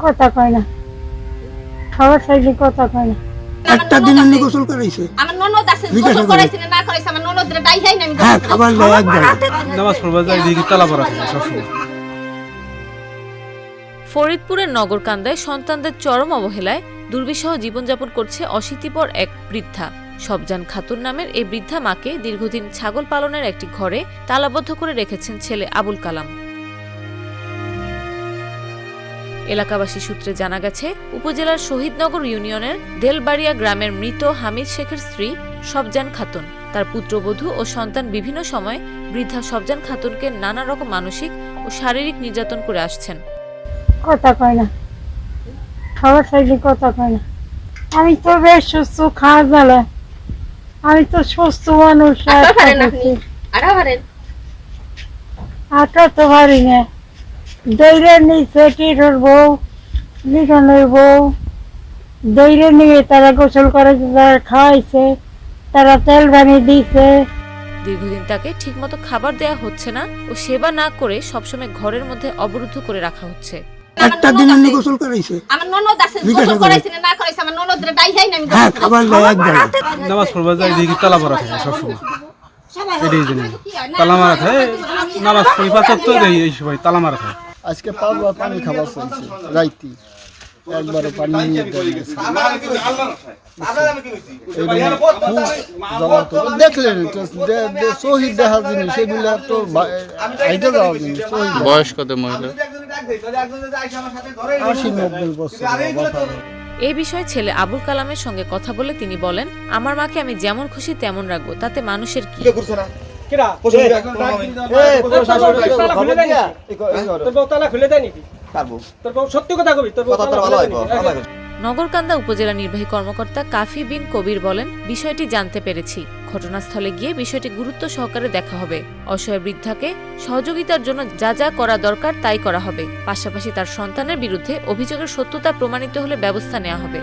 কথা কয় না, সবার সাইডে কথা কয় না। একটা দিন এমনি গোসল করাইছে। আমার ননদ আছে, গোসল করাইছে না করাইছে, আমার ননদের ডাইহাই না আমি হ্যাঁ, খাবার দেয় একবার। নামাজ পড়বা যাই দেখি তালা পড়া থাকে সবসময়। ফরিদপুরের নগরকান্দায় সন্তানদের চরম অবহেলায় দুর্বিষহ জীবনযাপন করছে অশীতিপর এক বৃদ্ধা। সবজান খাতুন নামের এই বৃদ্ধা মাকে দীর্ঘদিন ছাগল পালনের একটি ঘরে তালাবদ্ধ করে রেখেছেন ছেলে আবুল কালাম। এলাকাবাসী সূত্রে জানা গেছে, উপজেলার শহীদনগর ইউনিয়নের দেলবাড়িয়া গ্রামের মৃত হামিদ শেখের স্ত্রী সবজান খাতুন, তার পুত্রবধূ ও সন্তান বিভিন্ন সময় বৃদ্ধা সবজান খাতুনকে নানা রকম মানসিক ও শারীরিক নির্যাতন করে আসছেন। কথা কয় না, সবার সাইডে কথা কয় না। আমি তো বেশ সুস্থ, খাওয়া জ্বালা, আমি তো সুস্থ মানুষ। আটা তো পারি না। দৈরে নিচে টিটোর বউ, লিটনের বউ, দৈরে নিয়ে তারা গোসল করেছে, তারা খাওয়াইছে, তারা তেল বানিয়ে দিয়েছে। দীর্ঘদিন তাকে ঠিকমতো খাবার দেয়া হচ্ছে না ও সেবা না করে সবসময় ঘরের মধ্যে অবরুদ্ধ করে রাখা হচ্ছে। একটা দিন এমনি গোসল করাইছে। আমার ননদ আছে, গোসল করাইছে না করাইছে, আমার ননদের ডাইহাই না আমি হ্যাঁ, খাবার দেয় একবার। নামাজ পড়বা যাই দেখি তালা পড়া থাকে সবসময়। এটাই জানি তালা মারা থাকে, নামাজ পড়ি ৫ ওয়াক্ত দেখি এই সময় তালা মারা থাকে। আজকে পাঁচবার পানি খাবার চাইছে রাইতি, একবারও পানি নিয়ে দেখলেন শহীদ দেখা জিনিস, সেগুলো তো হাইটে যাওয়া জিনিস। বয়স কত মহিলা? ৮০-৯০ বছর। এই বিষয়ে ছেলে আবুল কালামের সঙ্গে কথা বলে তিনি বলেন, আমার মাকে আমি যেমন খুশি তেমন রাখবো, তাতে মানুষের কি। নগরকান্দা উপজেলা নির্বাহী কর্মকর্তা কাফি বিন কবির বলেন, বিষয়টি জানতে পেরেছি, ঘটনাস্থলে গিয়ে বিষয়টি গুরুত্ব সহকারে দেখা হবে। অসহায় বৃদ্ধাকে সহযোগিতার জন্য যা যা করা দরকার তাই করা হবে। পাশাপাশি তার সন্তানের বিরুদ্ধে অভিযোগের সত্যতা প্রমাণিত হলে ব্যবস্থা নেওয়া হবে।